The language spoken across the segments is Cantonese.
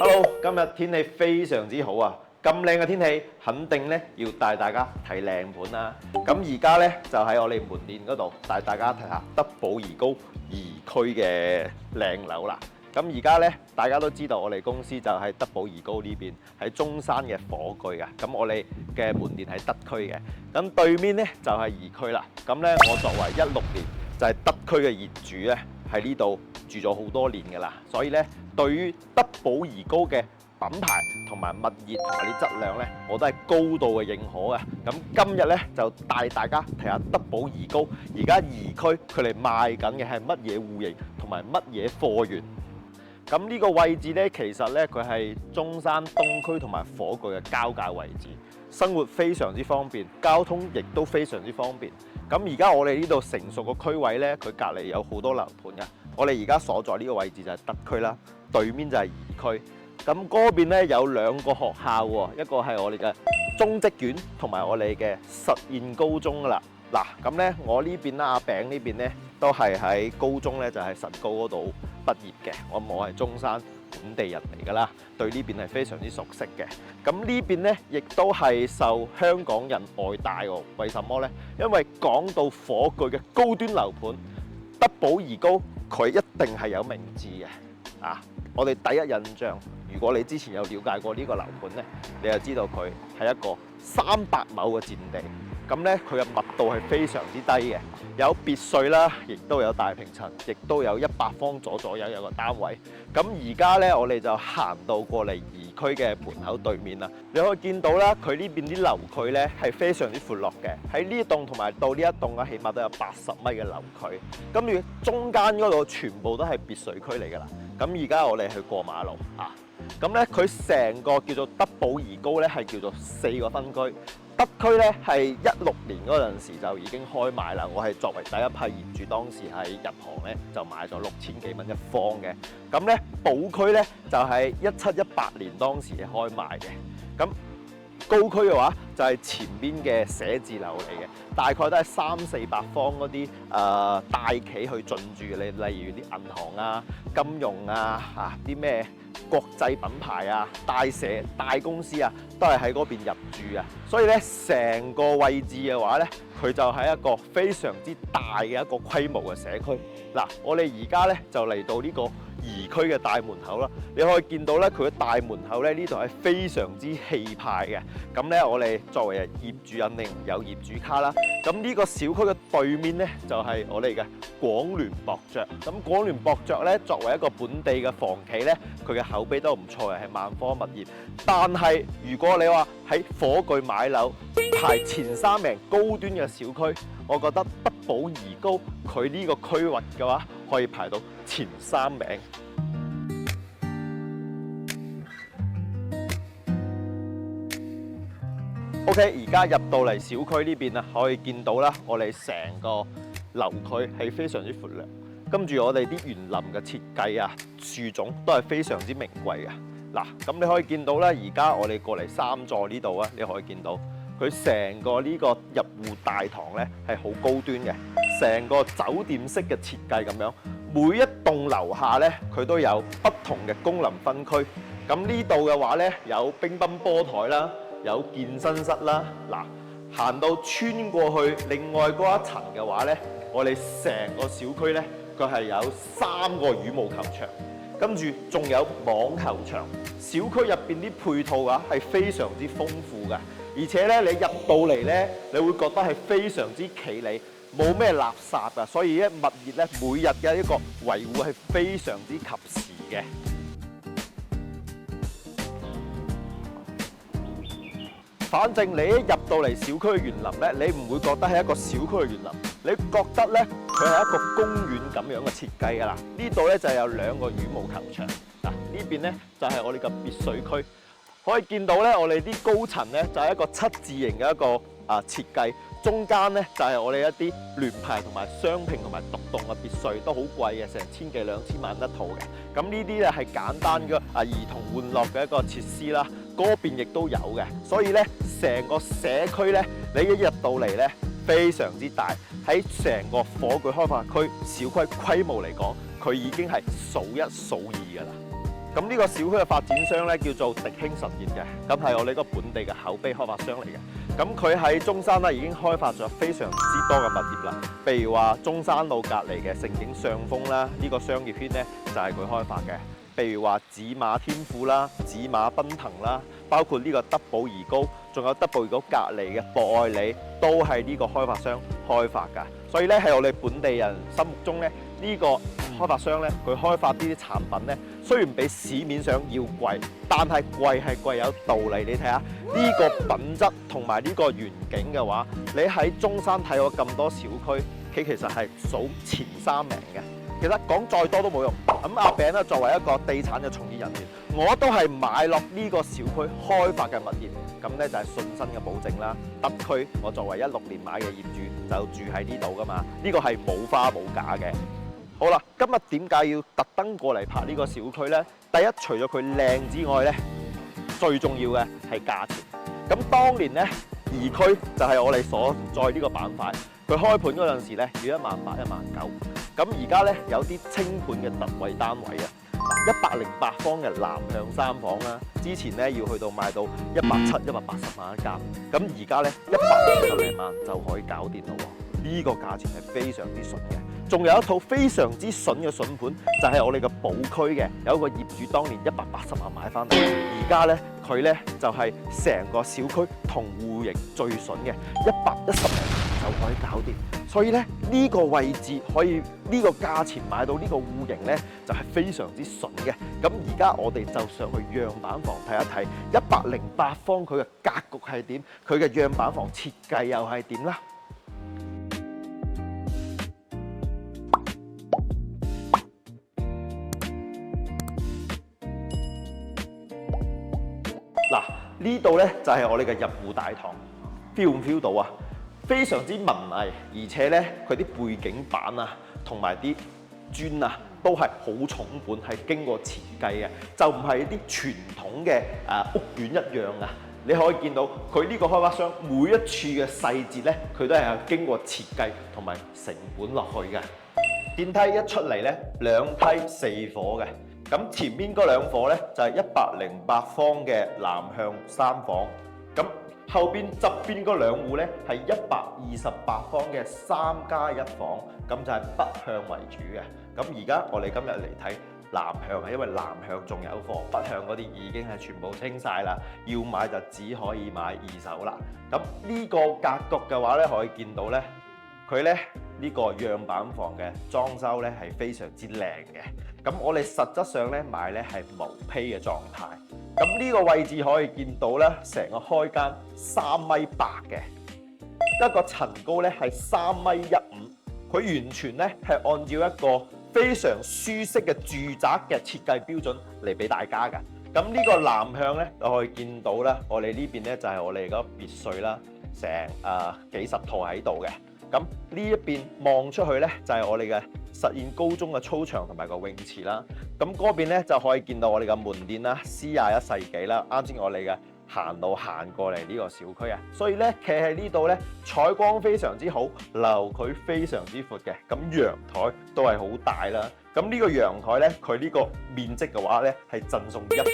Hello，今日天氣非常之好啊！咁靚嘅天氣，肯定咧要帶大家睇靚盤啦。咁而家咧就喺我哋門店嗰度帶大家睇下德寶怡高宜區嘅靚樓啦。咁而家咧大家都知道我哋公司就喺德寶怡高呢邊，喺中山嘅火炬嘅。咁我哋嘅門店喺德區嘅，咁對面咧就係宜區啦。咁咧我作為16年就係德區嘅業主咧，喺呢度住咗好多年㗎啦，所以咧對於德寶怡高嘅品牌同埋物業同埋啲質量咧，我都係高度嘅認可嘅。咁今日咧就帶大家睇下德寶怡高而家宜區佢哋賣緊嘅係乜嘢戶型同埋乜嘢貨源。咁呢個位置咧，其實咧佢係中山東區同埋火炬嘅交界位置，生活非常之方便，交通亦都非常之方便。咁而家我哋呢度成熟個區位咧，佢隔離有好多樓盤嘅。我哋而家所在呢個位置就係德區啦，對面就係宜區。咁嗰邊咧有2個學校喎，一個係我哋嘅中職院同埋我哋嘅實驗高中噶啦。嗱，咁咧我呢邊啦，阿餅呢邊咧都係喺高中咧，就係神高嗰度畢業嘅。我係中山本地人嚟㗎啦，對呢邊係非常之熟悉嘅。咁呢邊咧亦都係受香港人愛戴喎。為什麼咧？因為講到火炬嘅高端樓盤，德寶怡高佢一定係有名字嘅。啊，我哋第一印象，如果你之前有了解過呢個樓盤咧，你就知道佢係一個300畝嘅佔地。咁咧，佢嘅密度係非常之低嘅，有別墅啦，亦都有大平層，亦都有100方左右有個單位。咁而家咧，我哋就行到過嚟宜區嘅門口對面啦。你可以見到啦，佢呢邊啲樓距咧係非常之闊落嘅。喺呢一棟同埋到呢一棟啊，起碼都有80米嘅樓距。跟住中間嗰度全部都係別墅區嚟㗎啦。咁而家我哋去過馬路啊。咁咧，佢成個叫做德寶怡高咧，係叫做4個分區。德區咧係16年嗰陣時就已經開賣啦。我係作為第一批業主，當時係入行咧就買咗6000幾蚊一方嘅。咁咧寶區咧就係17、18年當時開賣嘅。咁高區嘅話就係前邊嘅寫字樓嚟嘅，大概都係300、400方嗰啲大企去進駐嘅，例如啲銀行啊、金融啊、啲咩國際品牌啊、大公司啊，都係喺嗰邊入駐啊。所以咧，成個位置嘅話咧，佢就係一個非常之大嘅一個規模嘅社區。嗱，我哋而家咧就嚟到呢個宜區嘅大門口啦，你可以見到咧，佢嘅大門口咧呢度係非常之氣派嘅。咁咧，我哋作為業主肯定有業主卡啦。咁呢個小區嘅對面咧就係我哋嘅廣聯博爵。咁廣聯博爵咧作為一個本地嘅房企咧，佢嘅口碑都唔錯嘅，係萬科物業。但係如果你話喺火炬買樓排前3名高端嘅小區，我覺得德寶怡高佢呢個區域嘅話，可以排到前3名。OK， 而家入到嚟小區呢邊啊，可以見到啦，我哋成個樓區係非常之闊亮。跟住我哋啲園林嘅設計啊，樹種都係非常之名貴嘅。嗱，咁你可以見到啦，而家我哋過嚟3座呢度啊，你可以見到佢成個呢個入戶大堂咧係好高端嘅，成個酒店式嘅設計咁樣。每一棟樓下咧，佢都有不同嘅功能分區。咁呢度嘅話咧，有乒乓波台啦，有健身室啦。嗱，行到穿過去另外嗰一層嘅話咧，我哋成個小區咧，佢係有3個羽毛球場，跟住仲有網球場。小區入邊啲配套啊係非常之豐富嘅，而且咧你入到嚟咧，你會覺得係非常之企理，冇咩垃圾啊，所以咧物業咧每日嘅一個維護係非常之及時嘅。反正你一入到嚟小區嘅園林咧，你唔會覺得係一個小區嘅園林，你覺得咧佢係一個公園咁樣嘅設計㗎啦。呢度咧就有2個羽毛球場，嗱呢邊咧就係我哋嘅別墅區。可以見到咧，我哋啲高層咧就係一個7字形嘅一個設計，中間咧就係我哋一啲聯排同埋雙拼同埋獨棟嘅別墅，都好貴嘅，成1000幾2000萬一套嘅。咁呢啲咧係簡單嘅兒童玩樂嘅一個設施啦，嗰邊亦都有嘅。所以咧，成個社區咧，你一入到嚟咧，非常之大。喺成個火炬開發區小區規模嚟講，佢已經係數1數2㗎啦。咁呢個小區嘅發展商咧叫做迪興實業嘅，咁係我哋個本地嘅口碑開發商嚟嘅。咁佢喺中山咧已經開發咗非常之多嘅物業啦，譬如話中山路隔離嘅盛景上風啦，呢個商業圈咧就係佢開發嘅。譬如話紫馬天富啦、紫馬奔騰啦，包括呢個德寶怡高，仲有德寶怡高隔離嘅博愛里，都係呢個開發商開發㗎。所以咧喺我哋本地人心目中咧，呢個開發商咧佢開發呢啲產品咧，雖然比市面上要貴，但係貴係貴有道理。你睇下呢個品質同埋呢個園景嘅話，你喺中山睇過咁多小區，佢其實係數前3名嘅。其實講再多都冇用。咁阿餅咧作為一個地產嘅從業人員，我都係買落呢個小區開發嘅物業，咁咧就係信心嘅保證啦。德區我作為16年買嘅業主，就住喺呢度噶嘛，呢個係冇花冇假嘅。好啦，今日點解要特登過嚟拍呢個小區呢？第一，除咗佢靚之外呢，最重要嘅係價錢。咁當年呢，宜區就係我哋所在呢個板塊，佢開盤嗰陣時呢要18000、19000。咁而家呢，有啲清盤嘅特惠單位啊，108方嘅南向3房啦，之前呢要去到賣到170、180萬一間，咁而家呢150零萬就可以搞掂咯喎，呢個價錢係非常之筍嘅。仲有一套非常之筍嘅筍盤，就係我哋嘅寶區嘅，有一個業主當年180萬買翻嚟，而家呢，佢呢就係成個小區同戶型最筍嘅110零就可以搞掂。所以咧呢個位置可以呢個價錢買到呢個戶型咧，就係非常之筍嘅。咁而家我哋就上去樣板房睇一睇108方佢嘅格局係點，佢嘅樣板房設計又係點啦。嗱，呢度咧就係我哋嘅入戶大堂 ，feel 唔 feel 到啊？非常之文藝，而且咧佢啲背景板啊，同埋啲磚啊，都係好重本，係經過設計嘅，就唔係啲傳統嘅屋苑一樣啊！你可以見到佢呢個開發商每一處嘅細節咧，佢都係有經過設計同埋成本落去嘅。電梯一出嚟咧，2梯4伙嘅。咁前邊嗰2伙咧就係108方嘅南向3房，咁後邊側邊嗰2戶咧係128方嘅3+1房，咁就係北向為主嘅。咁而家我哋今日嚟睇南向，因為南向仲有貨，北向嗰啲已經係全部清晒啦，要買就只可以買二手啦。咁呢個格局嘅話咧，可以見到咧，佢咧呢個樣板房嘅裝修咧係非常之靚嘅。咁我哋實質上咧買咧係毛坯嘅狀態。咁呢個位置可以見到咧，成個開間3.8米嘅，一個層高咧係3.15米。佢完全咧係按照一個非常舒適嘅住宅嘅設計標準嚟俾大家㗎。咁呢個南向咧，你可以見到咧，我哋呢邊咧就係我哋嗰別墅啦，成幾十套喺度嘅。咁呢一邊望出去咧，就係我哋嘅實驗高中嘅操場同埋個泳池啦。咁嗰邊咧就可以見到我哋嘅門店啦，C21世紀啦。啱先我哋嘅行路行過嚟呢個小區啊，所以咧企喺呢度咧，採光非常之好，樓距非常之闊嘅。咁陽台都係好大啦。咁呢個陽台咧，佢呢個面積嘅話咧係贈送1半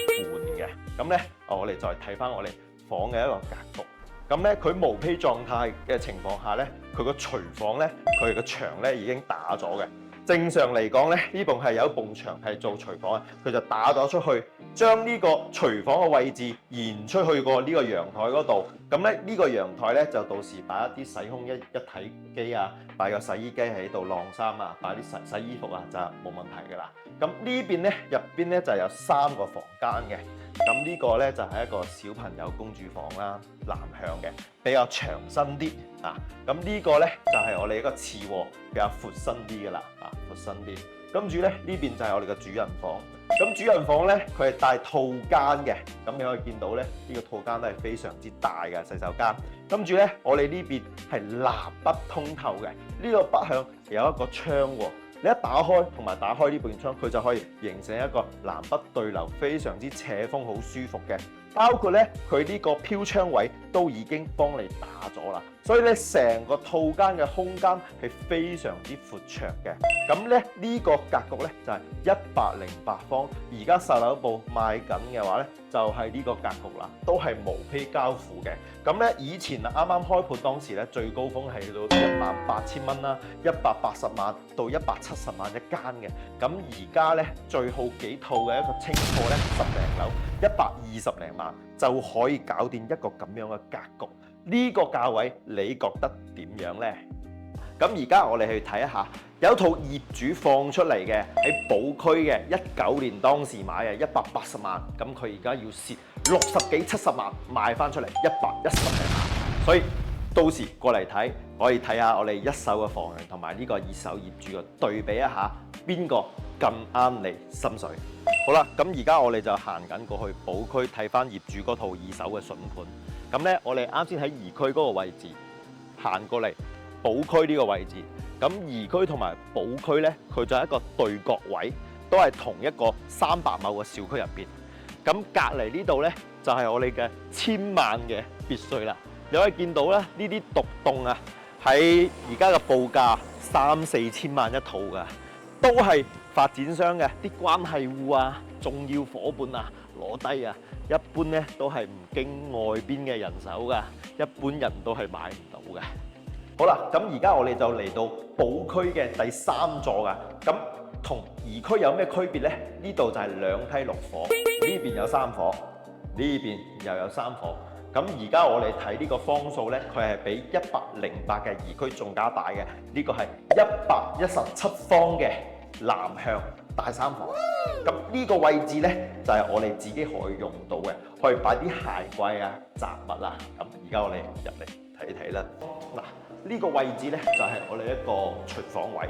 嘅。咁咧，我哋再睇翻我哋房嘅一個格局。咁咧，佢毛坯狀態嘅情況下咧，佢個廚房咧，佢個牆咧已經打咗嘅。正常嚟講咧，呢棟係有一埲牆係做廚房啊，佢就打咗出去，將呢個廚房嘅位置延出去過呢個陽台嗰度。咁咧呢個陽台咧就到時擺一啲洗空一體機啊，擺個洗衣機喺度晾衫啊，擺啲洗衣服啊就冇問題㗎啦。咁呢邊咧入邊咧就有3個房間嘅。咁呢個咧就係一個小朋友公主房啦，南向嘅，比較長身啲啊。咁呢個咧就係我哋一個次臥，比較闊身啲嘅啦，闊身啲。跟住咧呢邊就係我哋嘅主人房。咁主人房咧佢係帶套間嘅，咁你可以見到咧呢個套間都係非常之大嘅洗手間。跟住咧我哋呢邊係南北通透嘅，呢個北向有一個窗喎。你一打開同埋打開呢半窗，佢就可以形成一個南北對流，非常之斜風，好舒服嘅包括咧佢呢個飄窗位都已經幫你打咗啦，所以咧成個套間嘅空間係非常之闊綽嘅。咁咧呢個格局咧就係108方，而家售樓部賣緊嘅話咧就係呢個格局啦，都係毛坯交付嘅。咁咧以前啱啱開盤當時咧最高峰係到18000蚊啦，180萬到170萬一間嘅。咁而家咧最好幾套嘅一個清貨咧10零樓120零萬就可以搞掂一個咁樣嘅格局。呢個價位你覺得點樣呢？咁而家我哋去睇一下，有一套業主放出嚟嘅喺寶區嘅19年當時買嘅180萬，咁佢而家要蝕60幾70萬賣翻出嚟110零萬，所以到時過嚟睇可以睇下我哋一手嘅房源同埋呢個二手業主嘅對比一下，邊個更啱你心水？好啦，咁而家我哋就行緊過去寶區睇翻業主嗰套二手嘅筍盤。咁咧，我哋啱先喺怡區嗰個位置行過嚟寶區呢個位置。咁怡區同埋寶區咧，佢就係一個對角位，都係同一個300畝嘅小區入邊。咁隔離呢度咧，就係我哋嘅1000萬嘅別墅啦。你可以見到咧，呢啲獨棟啊，喺而家嘅報價3、4千萬一套㗎，都係發展商嘅啲關係戶啊、重要伙伴啊攞低啊。一般咧都係唔經外邊嘅人手㗎，一般人都係買唔到嘅。好啦，咁而家我哋就嚟到寶區嘅第3座㗎。咁同怡區有咩區別呢？呢度就係2梯6伙，呢邊有3伙，呢邊又有3伙。咁而家我哋睇呢個方數呢，佢係比108嘅怡區仲加大嘅。呢個係117方嘅南向大3房。咁呢個位置呢，就係我哋自己可以用到嘅，可以擺啲鞋櫃啊、雜物啊。咁而家我哋入嚟睇睇啦。嗱，呢個位置呢，就係我哋一個廚房位。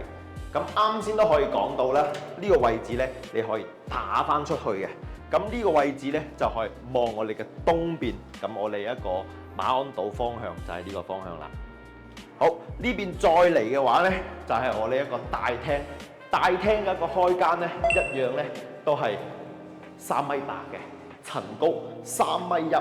咁啱先都可以講到啦，呢個位置呢，你可以打翻出去嘅。咁呢個位置呢，就可以望我哋嘅東邊。咁我哋一個馬鞍島方向就係呢個方向啦。好，呢邊再嚟嘅話呢，就係我哋一個大廳。大廳嘅一個開間咧，一樣咧都係3.8米嘅，層高3.15米。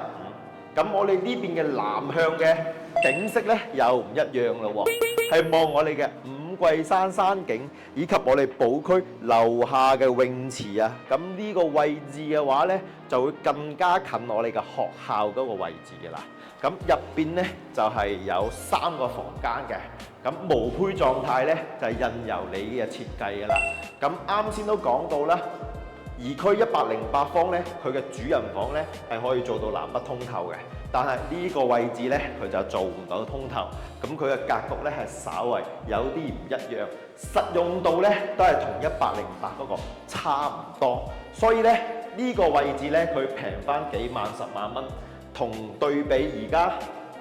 咁我哋呢邊嘅南向嘅景色咧又唔一樣咯喎，係望我哋嘅五桂山山景，以及我哋寶區樓下嘅泳池啊。咁呢個位置嘅話咧，就會更加近我哋嘅學校嗰個位置嘅啦。咁入邊咧就係有3個房間嘅。咁無坯狀態咧就係印由你嘅設計㗎啦。咁啱先都講到啦，怡區108方咧，佢嘅主人房咧係可以做到南北通透嘅，但係呢個位置咧佢就做唔到通透。咁佢嘅格局咧係稍為有啲唔一樣，實用度咧都係同108嗰個差唔多。所以咧呢個位置咧佢平翻幾萬10萬蚊，同對比而家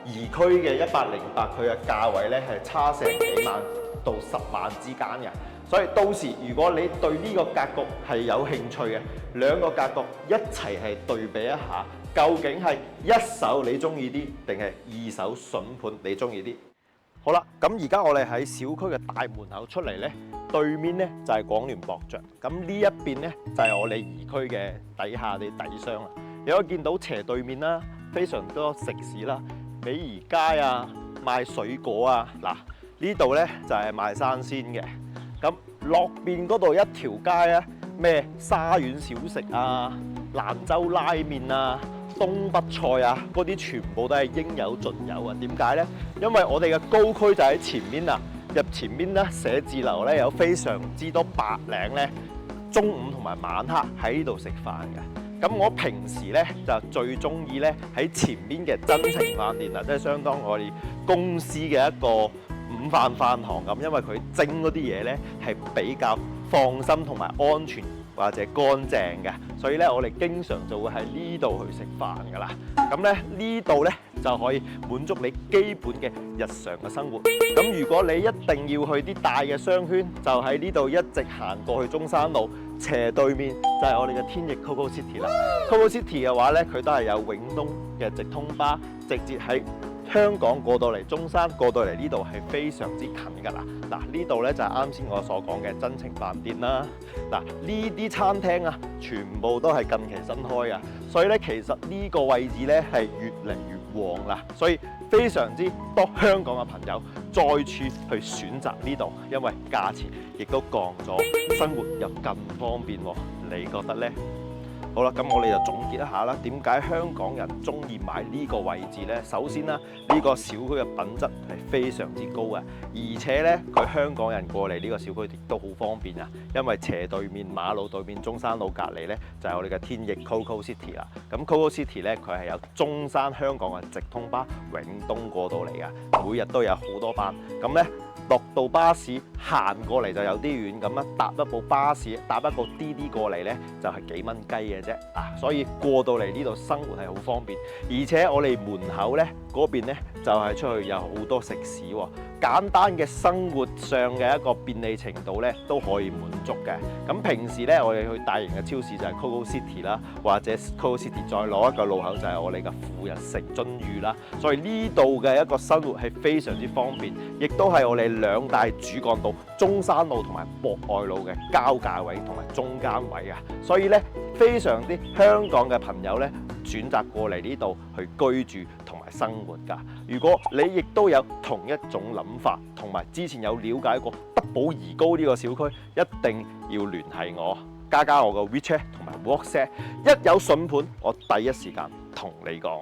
怡區嘅108，佢嘅價位咧係差成幾萬到10萬之間嘅，所以到時如果你對呢個格局係有興趣嘅，兩個格局一齊係對比一下，究竟係一手你中意啲，定係二手筍盤你中意啲？好啦，咁而家我哋喺小區嘅大門口出嚟咧，對面咧就係廣聯博爵，咁呢一邊咧就係我哋怡區嘅底下啲底商啦。你可以見到斜對面啦，非常多食肆啦。美宜街啊，賣水果啊，嗱呢度咧就係賣生鮮嘅。咁落邊嗰度一條街啊，咩沙縣小食啊、蘭州拉麵啊、東北菜啊，嗰啲全部都係應有盡有啊。點解咧？因為我哋嘅高區就喺前面啊，入前面咧寫字樓咧有非常之多白領咧，中午同埋晚黑喺呢度食飯嘅。咁我平時咧就最中意咧喺前面嘅真情飯店啊，即係相當我哋公司嘅一個午飯飯堂咁，因為佢蒸嗰啲嘢咧係比較放心同埋安全或者乾淨嘅，所以咧我哋經常就會喺呢度去食飯噶啦。咁咧呢度咧就可以滿足你基本嘅日常嘅生活。咁如果你一定要去啲大嘅商圈，就喺呢度一直行過去中山路。斜對面就係我哋嘅天翼 CocoCity 啦。CocoCity 嘅話咧，佢都係有永東嘅直通巴，直接喺香港過到嚟中山，過到嚟呢度係非常之近㗎啦。嗱，呢度咧就係啱先我所講嘅真情飯店啦。嗱，呢啲餐廳啊，全部都係近期新開啊，所以咧其實呢個位置咧係越嚟越旺啦。所以非常之多香港嘅朋友再次去選擇呢度，因為價錢亦都降咗，生活又更方便喎。你覺得呢？好啦，咁我哋就總結一下啦。點解香港人中意買呢個位置呢？首先啦，呢個小區嘅品質係非常之高嘅，而且呢，佢香港人過嚟呢個小區亦都好方便啊。因為斜對面馬路對面中山路隔離呢，就係我哋嘅天翼 Coco City 啦。咁 Coco City 呢，佢係有中山香港嘅直通巴永東過到嚟嘅，每日都有好多班。咁呢，落到巴士行過嚟就有啲遠，咁啊搭一部巴士搭一部滴滴過嚟呢，就係幾蚊雞嘅啫啊！所以過到嚟呢度生活係好方便，而且我哋門口呢嗰邊呢，就係出去有好多食肆喎，簡單嘅生活上嘅一個便利程度呢都可以滿足嘅。咁平時呢，我哋去大型嘅超市就係 Coco City 啦，或者 Coco City 再攞一個路口就係我哋嘅富人城津裕啦。所以呢度嘅一個生活係非常之方便，亦都係我哋兩大主幹道中山路同埋博愛路嘅交界位同埋中間位啊。所以咧，非常之香港嘅朋友咧選擇過嚟呢度去居住同埋生活㗎。如果你亦都有同一種諗法，同埋之前有了解過德寶怡高呢個小區，一定要聯繫我，加我個 WeChat 同埋 WhatsApp， 一有筍盤我第一時間同你講。